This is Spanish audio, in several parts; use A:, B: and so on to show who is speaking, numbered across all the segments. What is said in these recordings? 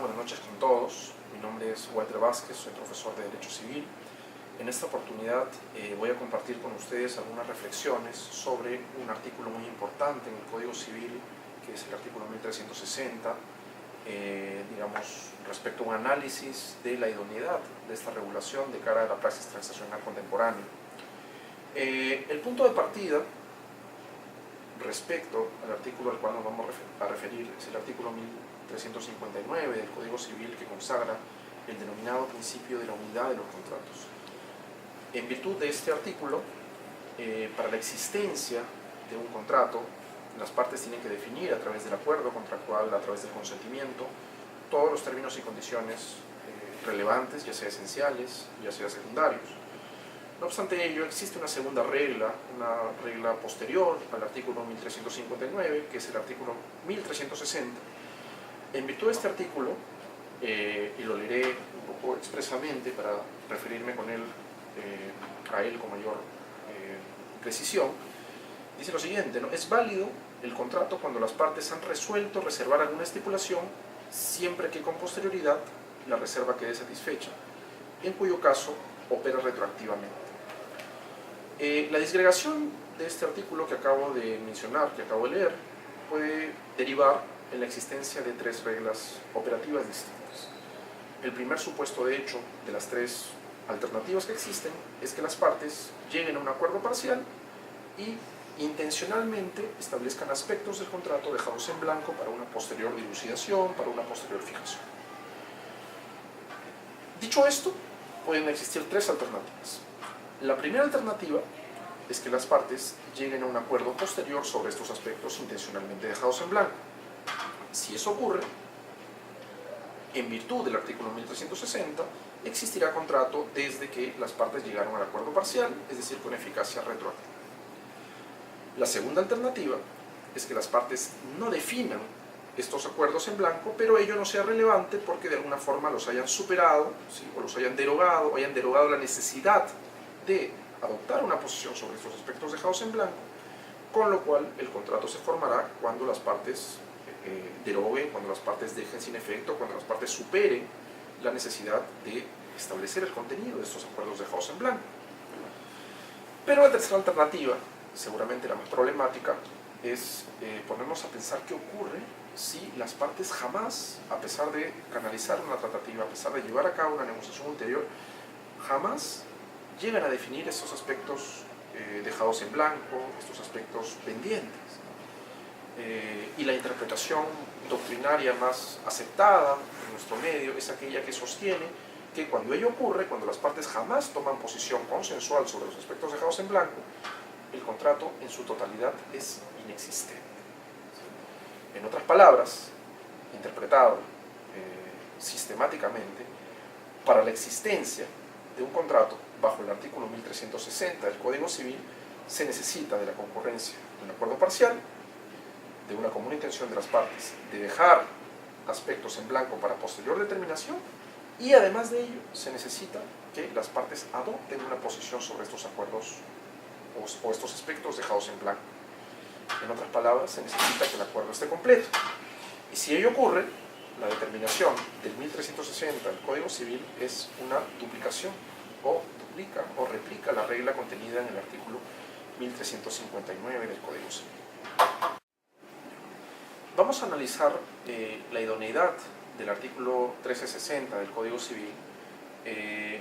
A: buenas noches con todos. Mi nombre es Walter Vázquez, soy profesor de Derecho Civil. En esta oportunidad voy a compartir con ustedes algunas reflexiones sobre un artículo muy importante en el Código Civil, que es el artículo 1360, respecto a un análisis de la idoneidad de esta regulación de cara a la praxis transaccional contemporánea. El punto de partida respecto al artículo al cual nos vamos a referir es el artículo 1359 del Código Civil, que consagra el denominado principio de la unidad de los contratos. En virtud de este artículo, para la existencia de un contrato, las partes tienen que definir a través del acuerdo contractual, a través del consentimiento, todos los términos y condiciones relevantes, ya sea esenciales, ya sea secundarios. No obstante ello, existe una segunda regla, una regla posterior al artículo 1359, que es el artículo 1360. En virtud de este artículo, y lo leeré un poco expresamente para referirme a él con mayor precisión, dice lo siguiente, ¿no? Es válido el contrato cuando las partes han resuelto reservar alguna estipulación, siempre que con posterioridad la reserva quede satisfecha, en cuyo caso opera retroactivamente. La disgregación de este artículo que acabo de mencionar, que acabo de leer, puede derivar en la existencia de tres reglas operativas distintas. El primer supuesto de hecho de las tres alternativas que existen es que las partes lleguen a un acuerdo parcial y intencionalmente establezcan aspectos del contrato dejados en blanco para una posterior dilucidación, para una posterior fijación. Dicho esto, pueden existir tres alternativas. La primera alternativa es que las partes lleguen a un acuerdo posterior sobre estos aspectos intencionalmente dejados en blanco. Si eso ocurre, en virtud del artículo 1360, existirá contrato desde que las partes llegaron al acuerdo parcial, es decir, con eficacia retroactiva. La segunda alternativa es que las partes no definan estos acuerdos en blanco, pero ello no sea relevante porque de alguna forma los hayan superado, ¿sí? O los hayan derogado, o hayan derogado la necesidad de adoptar una posición sobre estos aspectos dejados en blanco, con lo cual el contrato se formará cuando las partes deroguen, cuando las partes dejen sin efecto, cuando las partes superen la necesidad de establecer el contenido de estos acuerdos dejados en blanco. Pero la tercera alternativa, seguramente la más problemática, es ponernos a pensar qué ocurre si las partes jamás, a pesar de canalizar una tratativa, a pesar de llevar a cabo una negociación ulterior, jamás llegan a definir estos aspectos dejados en blanco, estos aspectos pendientes. Y la interpretación doctrinaria más aceptada en nuestro medio es aquella que sostiene que cuando ello ocurre, cuando las partes jamás toman posición consensual sobre los aspectos dejados en blanco, el contrato en su totalidad es inexistente. En otras palabras, interpretado sistemáticamente, para la existencia de un contrato bajo el artículo 1360 del Código Civil se necesita de la concurrencia de un acuerdo parcial, de una común intención de las partes de dejar aspectos en blanco para posterior determinación, y además de ello se necesita que las partes adopten una posición sobre estos acuerdos o estos aspectos dejados en blanco. En otras palabras, se necesita que el acuerdo esté completo. Y si ello ocurre, la determinación del 1360 del Código Civil es una duplicación, o duplica o replica la regla contenida en el artículo 1359 del Código Civil. Vamos a analizar la idoneidad del artículo 1360 del Código Civil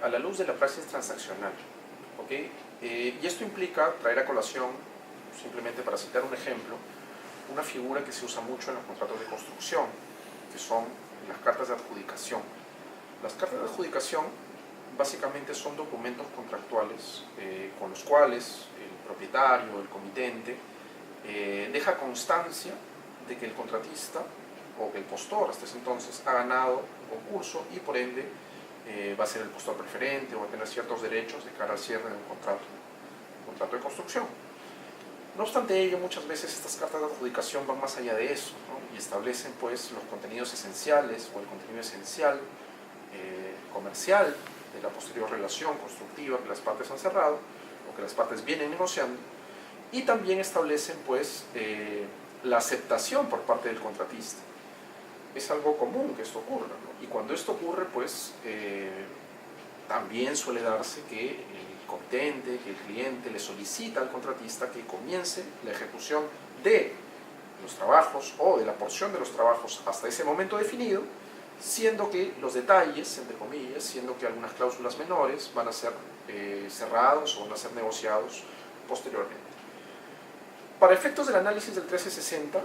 A: a la luz de la praxis transaccional, ¿okay? Y esto implica traer a colación, simplemente para citar un ejemplo, una figura que se usa mucho en los contratos de construcción, que son las cartas de adjudicación. Las cartas de adjudicación básicamente son documentos contractuales con los cuales el propietario, el comitente, deja constancia de que el contratista o que el postor hasta ese entonces ha ganado un concurso y por ende va a ser el postor preferente o va a tener ciertos derechos de cara al cierre de un contrato de construcción. No obstante ello, muchas veces estas cartas de adjudicación van más allá de eso, ¿no? Y establecen pues los contenidos esenciales o el contenido esencial comercial de la posterior relación constructiva que las partes han cerrado o que las partes vienen negociando, y también establecen pues la aceptación por parte del contratista es algo común que esto ocurra, ¿no? Y cuando esto ocurre, pues también suele darse que el comitente, que el cliente le solicita al contratista que comience la ejecución de los trabajos o de la porción de los trabajos hasta ese momento definido, siendo que los detalles, entre comillas, siendo que algunas cláusulas menores van a ser cerrados o van a ser negociados posteriormente. Para efectos del análisis del 1360,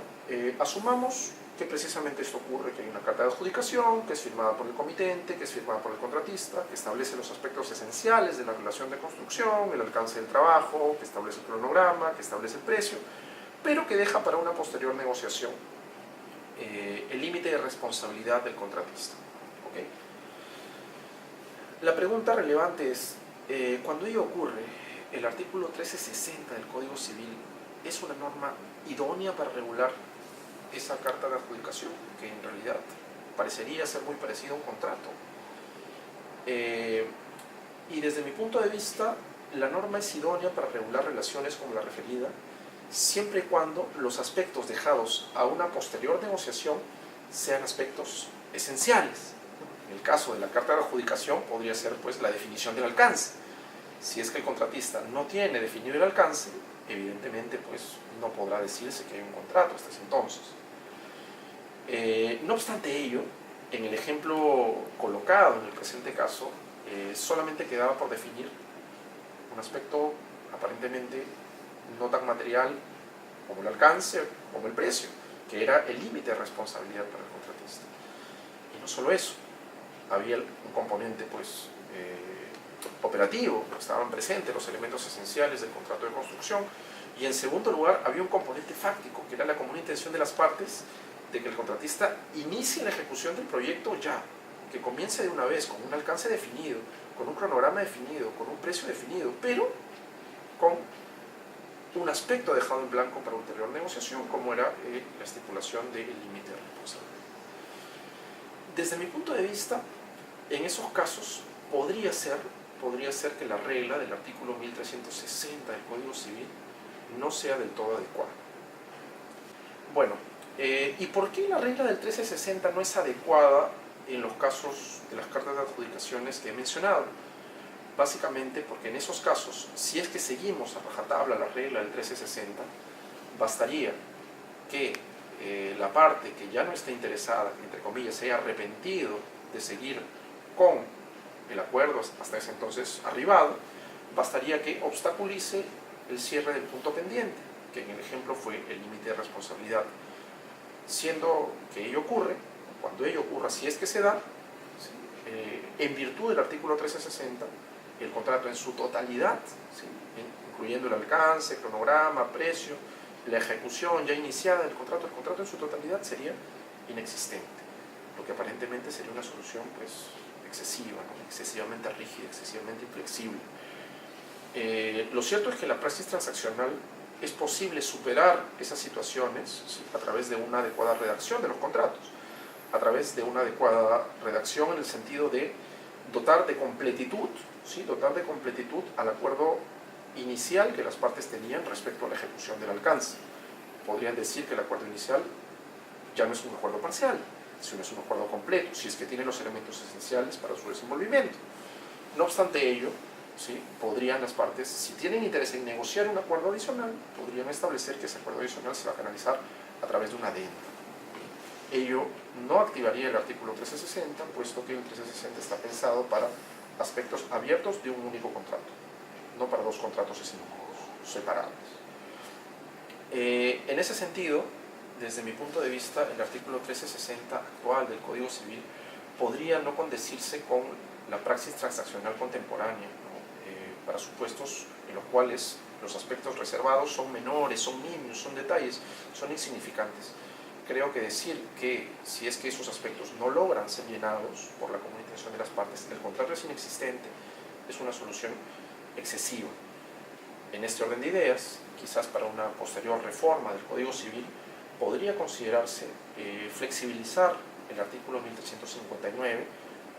A: asumamos que precisamente esto ocurre, que hay una carta de adjudicación, que es firmada por el comitente, que es firmada por el contratista, que establece los aspectos esenciales de la relación de construcción, el alcance del trabajo, que establece el cronograma, que establece el precio, pero que deja para una posterior negociación el límite de responsabilidad del contratista. ¿Okay? La pregunta relevante es, cuando ello ocurre, ¿el artículo 1360 del Código Civil es una norma idónea para regular esa carta de adjudicación, que en realidad parecería ser muy parecido a un contrato? Y desde mi punto de vista, la norma es idónea para regular relaciones como la referida, siempre y cuando los aspectos dejados a una posterior negociación sean aspectos esenciales. En el caso de la carta de adjudicación podría ser pues la definición del alcance. Si es que el contratista no tiene definido el alcance, evidentemente pues no podrá decirse que hay un contrato hasta ese entonces. No obstante ello, en el ejemplo colocado en el presente caso, solamente quedaba por definir un aspecto aparentemente no tan material como el alcance, como el precio, que era el límite de responsabilidad para el contratista. Y no solo eso, había un componente pues operativo, estaban presentes los elementos esenciales del contrato de construcción, y en segundo lugar había un componente fáctico, que era la común intención de las partes de que el contratista inicie la ejecución del proyecto ya, que comience de una vez con un alcance definido, con un cronograma definido, con un precio definido, pero con un aspecto dejado en blanco para ulterior negociación, como era la estipulación del límite de responsabilidad. Desde mi punto de vista, en esos casos podría ser que la regla del artículo 1360 del Código Civil no sea del todo adecuada. Bueno, ¿y por qué la regla del 1360 no es adecuada en los casos de las cartas de adjudicaciones que he mencionado? Básicamente porque en esos casos, si es que seguimos a rajatabla la regla del 1360, bastaría que la parte que ya no está interesada, entre comillas, se haya arrepentido de seguir con el acuerdo hasta ese entonces arribado, bastaría que obstaculice el cierre del punto pendiente, que en el ejemplo fue el límite de responsabilidad. Siendo que ello ocurre, cuando ello ocurra, si es que se da, en virtud del artículo 1360, el contrato en su totalidad, ¿sí?, incluyendo el alcance, cronograma, precio, la ejecución ya iniciada del contrato, el contrato en su totalidad sería inexistente, lo que aparentemente sería una solución pues excesiva, ¿no?, excesivamente rígida, excesivamente inflexible. Lo cierto es que la praxis transaccional es posible superar esas situaciones, ¿sí?, a través de una adecuada redacción de los contratos, a través de una adecuada redacción en el sentido de dotar de completitud, ¿sí?, dotar de completitud al acuerdo inicial que las partes tenían respecto a la ejecución del alcance. Podrían decir que el acuerdo inicial ya no es un acuerdo parcial, sino es un acuerdo completo, si es que tiene los elementos esenciales para su desenvolvimiento. No obstante ello, ¿sí?, podrían las partes, si tienen interés en negociar un acuerdo adicional, podrían establecer que ese acuerdo adicional se va a canalizar a través de una adenda. Ello no activaría el artículo 1360, puesto que el 1360 está pensado para aspectos abiertos de un único contrato, no para dos contratos separados. En ese sentido, desde mi punto de vista, el artículo 1360 actual del Código Civil podría no condecirse con la praxis transaccional contemporánea, ¿no?, para supuestos en los cuales los aspectos reservados son menores, son nimios, son detalles, son insignificantes. Creo que decir que si es que esos aspectos no logran ser llenados por la común intención de las partes, el contrato es inexistente, es una solución excesiva. En este orden de ideas, quizás para una posterior reforma del Código Civil, podría considerarse flexibilizar el artículo 1359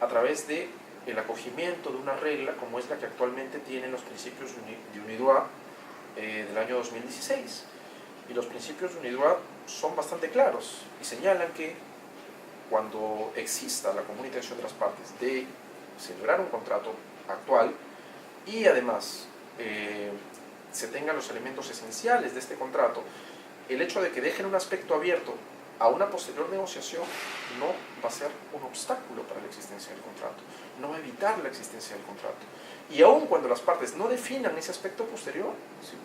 A: a través de el acogimiento de una regla como es la que actualmente tienen los principios de UNIDROIT del año 2016. Y los principios de UNIDROIT son bastante claros y señalan que cuando exista la común intención de las partes de celebrar un contrato actual y además se tengan los elementos esenciales de este contrato, el hecho de que dejen un aspecto abierto a una posterior negociación no va a ser un obstáculo para la existencia del contrato, no va a evitar la existencia del contrato. Y aun cuando las partes no definan ese aspecto posterior, ¿sí?,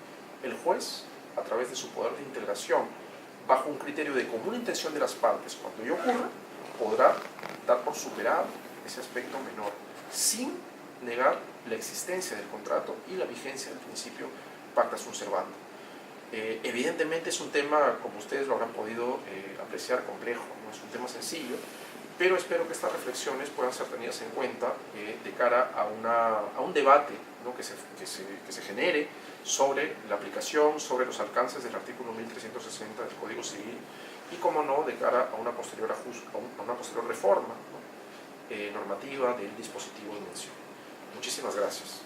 A: el juez, a través de su poder de integración, bajo un criterio de común intención de las partes, cuando ello ocurra, podrá dar por superado ese aspecto menor, sin negar la existencia del contrato y la vigencia del principio pacta sunt servanda. Evidentemente es un tema, como ustedes lo habrán podido apreciar, complejo, no es un tema sencillo, pero espero que estas reflexiones puedan ser tenidas en cuenta de cara a un debate, ¿no?, que se genere sobre la aplicación, sobre los alcances del artículo 1360 del Código Civil y, como no, de cara a una posterior reforma, ¿no?, normativa del dispositivo de mención. Muchísimas gracias.